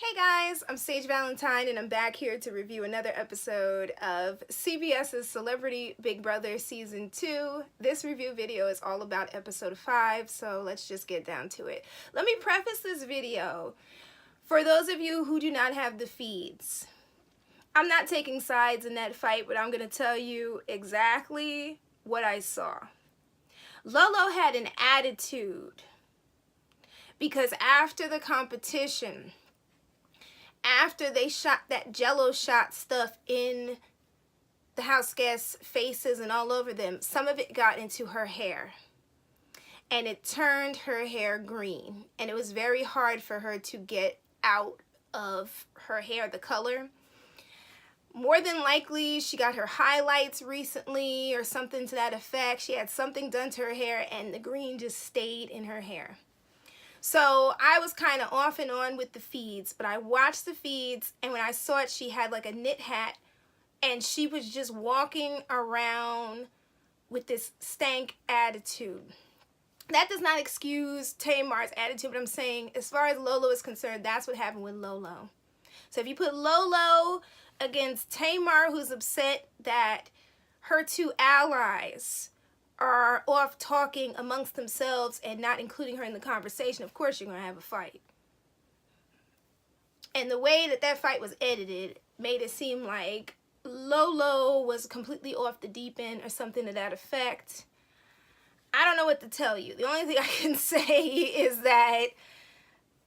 Hey guys, I'm Sage Valentine and I'm back here to review another episode of CBS's Celebrity Big Brother Season 2. This review video is all about episode 5, so let's just get down to it. Let me preface this video for those of you who do not have the feeds. I'm not taking sides in that fight, but I'm going to tell you exactly what I saw. Lolo had an attitude because after the competition, after they shot that jello shot stuff in the house guests' faces and all over them, some of it got into her hair. And it turned her hair green. And it was very hard for her to get out of her hair the color. More than likely, she got her highlights recently or something to that effect. She had something done to her hair and the green just stayed in her hair. So I was kind of off and on with the feeds, but I watched the feeds, and when I saw it, she had like a knit hat, and she was just walking around with this stank attitude. That does not excuse Tamar's attitude, but I'm saying as far as Lolo is concerned, that's what happened with Lolo. So if you put Lolo against Tamar, who's upset that her two allies are off talking amongst themselves and not including her in the conversation, of course you're going to have a fight. And the way that that fight was edited made it seem like Lolo was completely off the deep end or something to that effect. I don't know what to tell you. The only thing I can say is that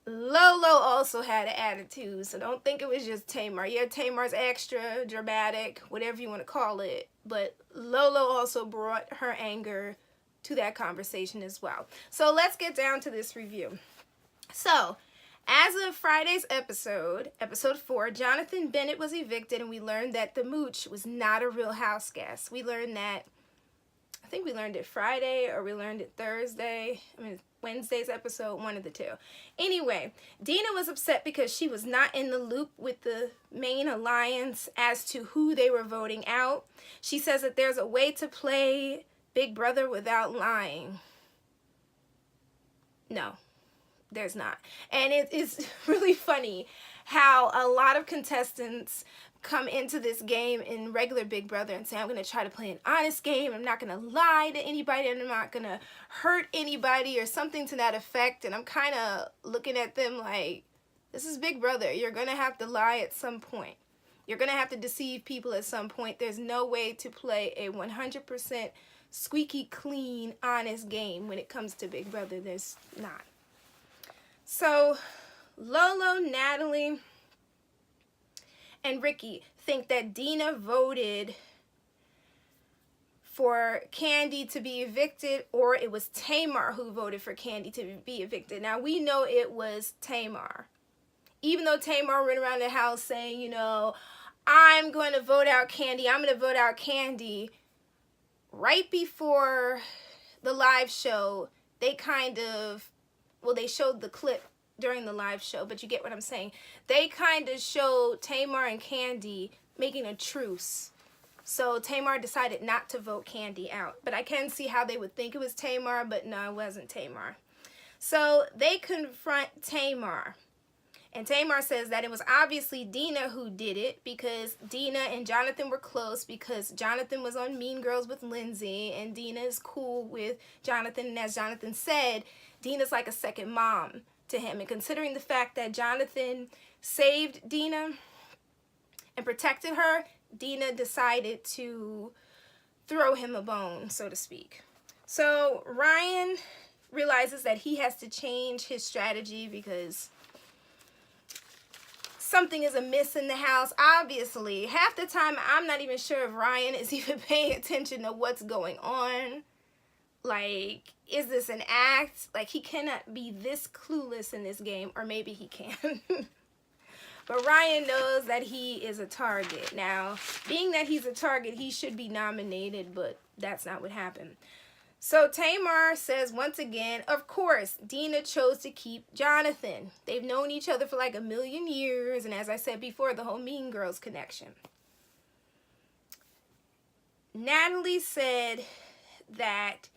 Lolo also had an attitude, so don't think it was just Tamar. Yeah, Tamar's extra dramatic, whatever you want to call it, but Lolo also brought her anger to that conversation as well. So let's get down to this review. So, as of Friday's episode, episode 4, Jonathan Bennett was evicted, and we learned that the mooch was not a real house guest. We learned that, I think we learned it Friday or we learned it Thursday. Wednesday's episode, one of the two. Anyway, Dina was upset because she was not in the loop with the main alliance as to who they were voting out. She says that there's a way to play Big Brother without lying. No, there's not. And it is really funny how a lot of contestants come into this game in regular Big Brother and say, I'm going to try to play an honest game. I'm not going to lie to anybody. And I'm not going to hurt anybody or something to that effect. And I'm kind of looking at them like, this is Big Brother. You're going to have to lie at some point. You're going to have to deceive people at some point. There's no way to play a 100% squeaky clean, honest game when it comes to Big Brother. There's not. So, Lolo, Natalie, and Ricky think that Dina voted for Candy to be evicted, or it was Tamar who voted for Candy to be evicted. Now, we know it was Tamar. Even though Tamar went around the house saying, you know, I'm going to vote out Candy, I'm going to vote out Candy. Right before the live show, they kind of, well, they showed the clip during the live show, but you get what I'm saying. They kind of showed Tamar and Candy making a truce. So Tamar decided not to vote Candy out. But I can see how they would think it was Tamar, but no, it wasn't Tamar. So they confront Tamar. And Tamar says that it was obviously Dina who did it because Dina and Jonathan were close because Jonathan was on Mean Girls with Lindsay and Dina is cool with Jonathan. And as Jonathan said, Dina's like a second mom to him. And considering the fact that Jonathan saved Dina and protected her, Dina decided to throw him a bone, so to speak. So Ryan realizes that he has to change his strategy because something is amiss in the house. Obviously, half the time I'm not even sure if Ryan is even paying attention to what's going on. Like, is this an act? Like, he cannot be this clueless in this game, or maybe he can. But Ryan knows that he is a target. Now, being that he's a target, he should be nominated, but that's not what happened. So Tamar says once again, of course, Dina chose to keep Jonathan. They've known each other for like a million years, and as I said before, the whole Mean Girls connection. Natalie said that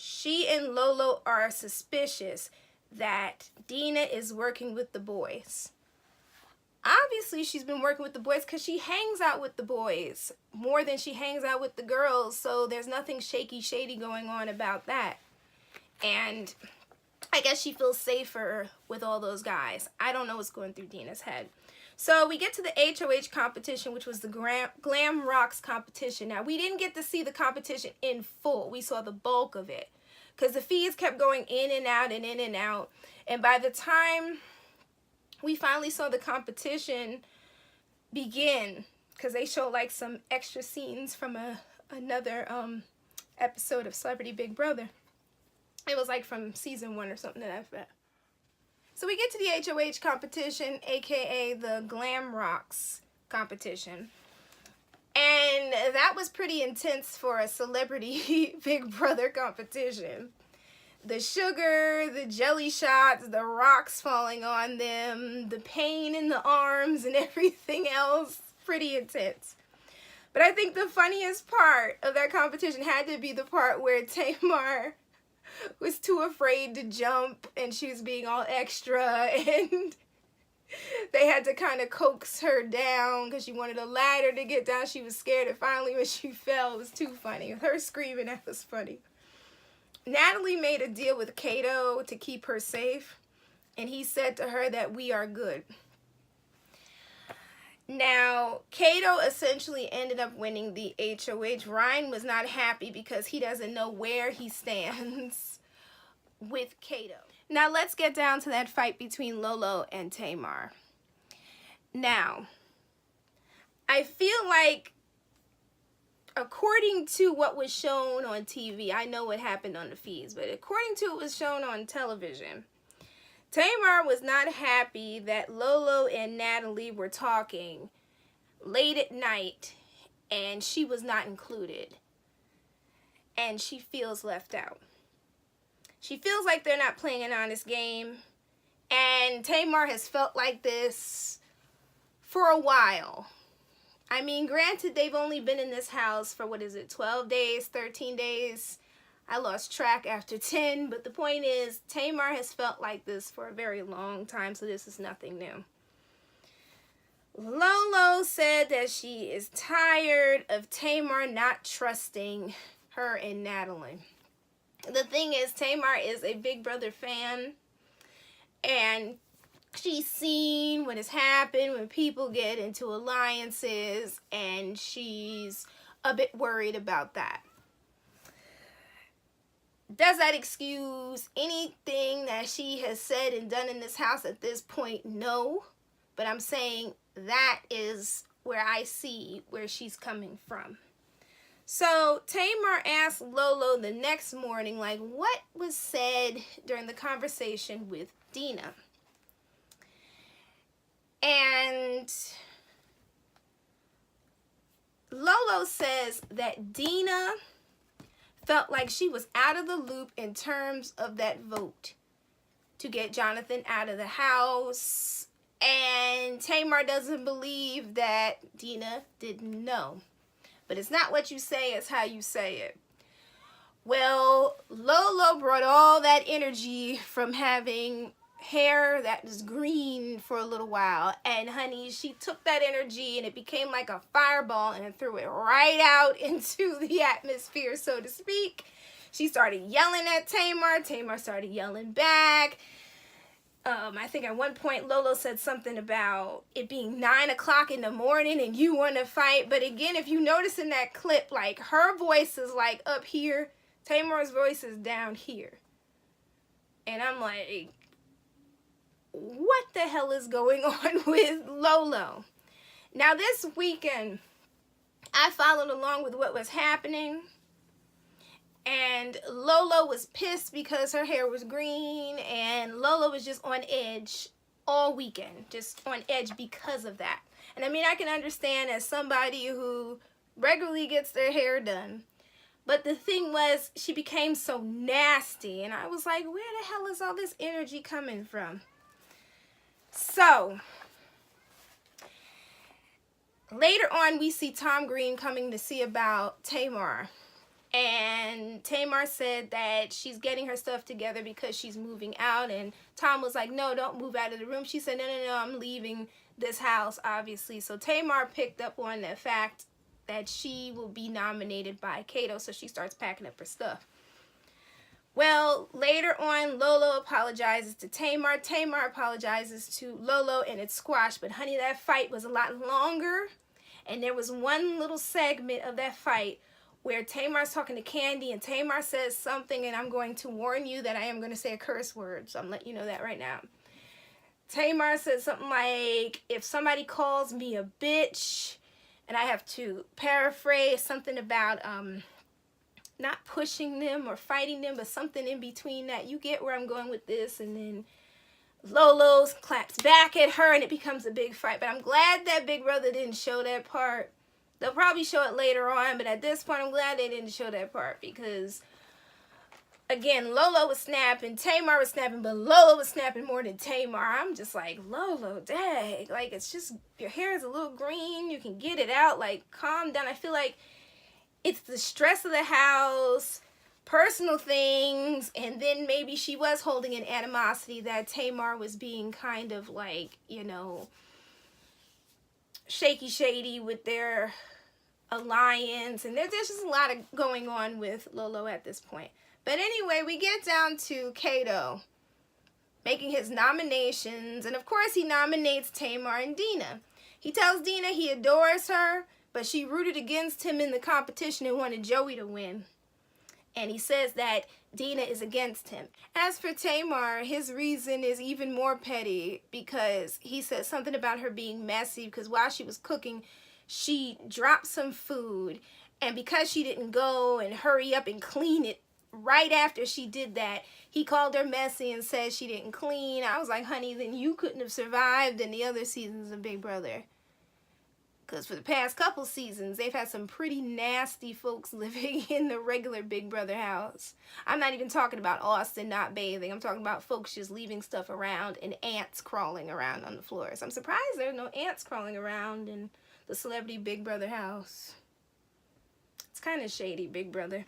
she and Lolo are suspicious that Dina is working with the boys. obviously she's been working with the boys because she hangs out with the boys more than she hangs out with the girls. So there's nothing shady going on about that. And I guess she feels safer with all those guys. I don't know what's going through Dina's head. So we get to the HOH competition, which was the Glam Rocks competition. Now, we didn't get to see the competition in full. We saw the bulk of it because the feeds kept going in and out and in and out. And by the time we finally saw the competition begin, because they showed like some extra scenes from another episode of Celebrity Big Brother. It was like from season 1 or something like that. So we get to the HOH competition, aka the Glam Rocks competition. And that was pretty intense for a Celebrity Big Brother competition. The sugar, the jelly shots, the rocks falling on them, the pain in the arms and everything else, pretty intense. But I think the funniest part of that competition had to be the part where Tamar was too afraid to jump and she was being all extra and they had to kind of coax her down because she wanted a ladder to get down. She was scared, and finally when she fell, it was too funny. Her screaming, that was funny. Natalie made a deal with Kato to keep her safe, and he said to her that we are good. Now, Kato essentially ended up winning the HOH. Ryan was not happy because he doesn't know where he stands with Kato. Now, let's get down to that fight between Lolo and Tamar. Now, I feel like, according to what was shown on TV, I know what happened on the feeds, but according to what was shown on television, Tamar was not happy that Lolo and Natalie were talking late at night and she was not included. And she feels left out. She feels like they're not playing an honest game. And Tamar has felt like this for a while. I mean, granted, they've only been in this house for, 12 days, 13 days? I lost track after 10, but the point is, Tamar has felt like this for a very long time, so this is nothing new. Lolo said that she is tired of Tamar not trusting her and Natalie. The thing is, Tamar is a Big Brother fan, and she's seen what has happened when people get into alliances, and she's a bit worried about that. Does that excuse anything that she has said and done in this house at this point? No. But I'm saying that is where I see where she's coming from. So Tamar asked Lolo the next morning, like, what was said during the conversation with Dina? And Lolo says that Dina felt like she was out of the loop in terms of that vote to get Jonathan out of the house. And Tamar doesn't believe that Dina didn't know. But it's not what you say, it's how you say it. Well, Lolo brought all that energy from having hair that was green for a little while. And honey, she took that energy and it became like a fireball and threw it right out into the atmosphere, so to speak. She started yelling at Tamar. Tamar started yelling back. I think at one point Lolo said something about it being 9 o'clock in the morning and you want to fight. But again, if you notice in that clip, like her voice is like up here. Tamar's voice is down here. And I'm like, what the hell is going on with Lolo? Now this weekend, I followed along with what was happening. And Lolo was pissed because her hair was green, and Lolo was just on edge all weekend, just on edge because of that. And I mean, I can understand as somebody who regularly gets their hair done, but the thing was, she became so nasty, and I was like, where the hell is all this energy coming from? So, later on, we see Tom Green coming to see about Tamar. And Tamar said that she's getting her stuff together because she's moving out. And Tom was like, no, don't move out of the room. She said, no, no, no, I'm leaving this house, obviously. So Tamar picked up on the fact that she will be nominated by Kato, so she starts packing up her stuff. Well, later on, Lolo apologizes to Tamar. Tamar apologizes to Lolo, and it's squashed. But honey, that fight was a lot longer. And there was one little segment of that fight where Tamar's talking to Candy, and Tamar says something, and I'm going to warn you that I am going to say a curse word, so I'm letting you know that right now. Tamar says something like, if somebody calls me a bitch, and I have to paraphrase something about not pushing them or fighting them, but something in between that. You get where I'm going with this. And then Lolo claps back at her, and it becomes a big fight. But I'm glad that Big Brother didn't show that part. They'll probably show it later on, but at this point, I'm glad they didn't show that part because, again, Lolo was snapping, Tamar was snapping, but Lolo was snapping more than Tamar. I'm just like, Lolo, dang. Like, it's just, your hair is a little green. You can get it out. Like, calm down. I feel like it's the stress of the house, personal things, and then maybe she was holding an animosity that Tamar was being kind of like, you know, shaky shady with their alliance, and there's just a lot of going on with Lolo at this point. But anyway, we get down to Kato making his nominations, and of course he nominates Tamar and Dina. He tells Dina he adores her, but she rooted against him in the competition and wanted Joey to win. And he says that Dina is against him. As for Tamar, his reason is even more petty because he says something about her being messy because while she was cooking, she dropped some food. And because she didn't go and hurry up and clean it right after she did that, he called her messy and said she didn't clean. I was like, honey, then you couldn't have survived in the other seasons of Big Brother. Because for the past couple seasons, they've had some pretty nasty folks living in the regular Big Brother house. I'm not even talking about Austin not bathing. I'm talking about folks just leaving stuff around and ants crawling around on the floors. I'm surprised there are no ants crawling around in the celebrity Big Brother house. It's kind of shady, Big Brother.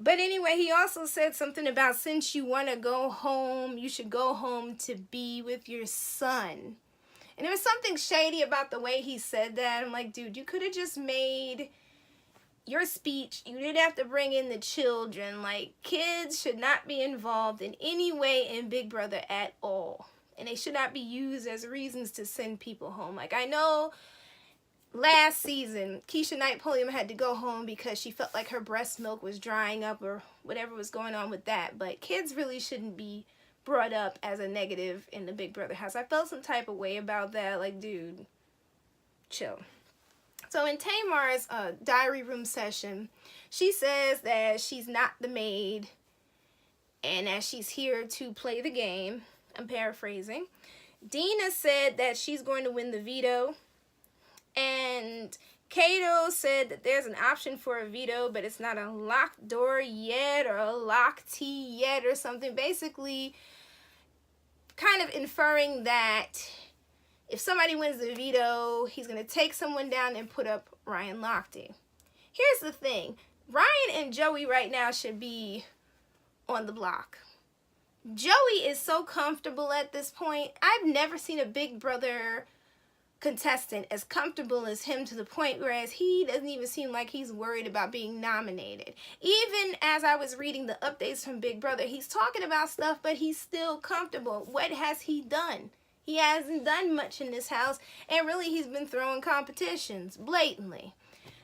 But anyway, he also said something about since you want to go home, you should go home to be with your son. And there was something shady about the way he said that. I'm like, dude, you could have just made your speech. You didn't have to bring in the children. Like, kids should not be involved in any way in Big Brother at all. And they should not be used as reasons to send people home. Like, I know last season, Keisha Knight Pulliam had to go home because she felt like her breast milk was drying up or whatever was going on with that. But kids really shouldn't be brought up as a negative in the Big Brother house. I felt some type of way about that. Like, dude, chill. So in Tamar's diary room session, she says that she's not the maid and that she's here to play the game. I'm paraphrasing. Dina said that she's going to win the veto. And Kato said that there's an option for a veto, but it's not a locked door yet or a locked tea yet or something. Basically, kind of inferring that if somebody wins the veto, he's going to take someone down and put up Ryan Lochte. Here's the thing. Ryan and Joey right now should be on the block. Joey is so comfortable at this point. I've never seen a Big Brother contestant as comfortable as him to the point whereas he doesn't even seem like he's worried about being nominated. Even as I was reading the updates from Big Brother, he's talking about stuff, but he's still comfortable. What has he done? He hasn't done much in this house, and really he's been throwing competitions blatantly.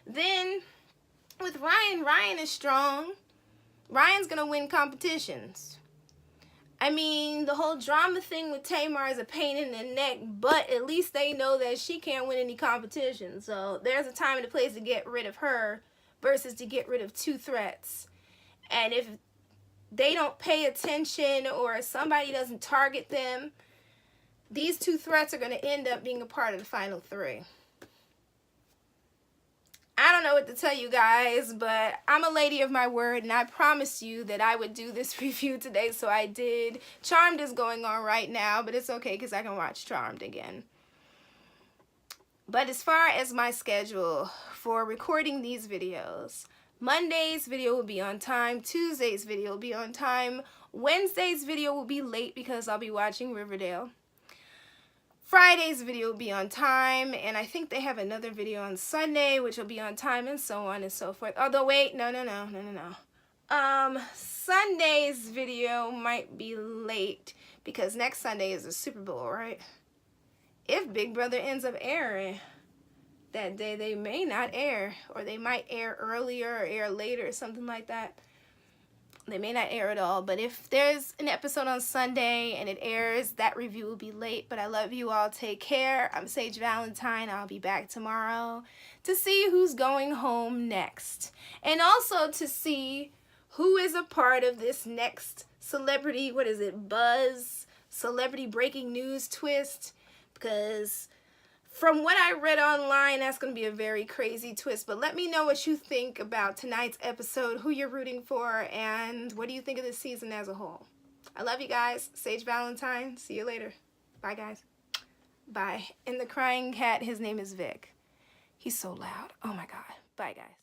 Then with Ryan, Ryan is strong. Ryan's gonna win competitions. I mean, the whole drama thing with Tamar is a pain in the neck, but at least they know that she can't win any competition. So there's a time and a place to get rid of her versus to get rid of two threats. And if they don't pay attention or somebody doesn't target them, these two threats are going to end up being a part of the final three. I don't know what to tell you guys, but I'm a lady of my word, and I promised you that I would do this review today, so I did. Charmed is going on right now, but it's okay because I can watch Charmed again. But as far as my schedule for recording these videos, Monday's video will be on time. Tuesday's video will be on time. Wednesday's video will be late because I'll be watching Riverdale. Friday's video will be on time, and I think they have another video on Sunday, which will be on time, and so on and so forth. Although, wait, no. Sunday's video might be late because next Sunday is the Super Bowl, right? If Big Brother ends up airing that day, they may not air, or they might air earlier or air later or something like that. They may not air at all, but if there's an episode on Sunday and it airs, that review will be late. But I love you all. Take care. I'm Sage Valentine. I'll be back tomorrow to see who's going home next, and also to see who is a part of this next celebrity, what is it, buzz, celebrity breaking news twist, because from what I read online, that's going to be a very crazy twist. But let me know what you think about tonight's episode, who you're rooting for, and what do you think of the season as a whole. I love you guys. Sage Valentine. See you later. Bye, guys. Bye. And the crying cat, his name is Vic. He's so loud. Oh, my God. Bye, guys.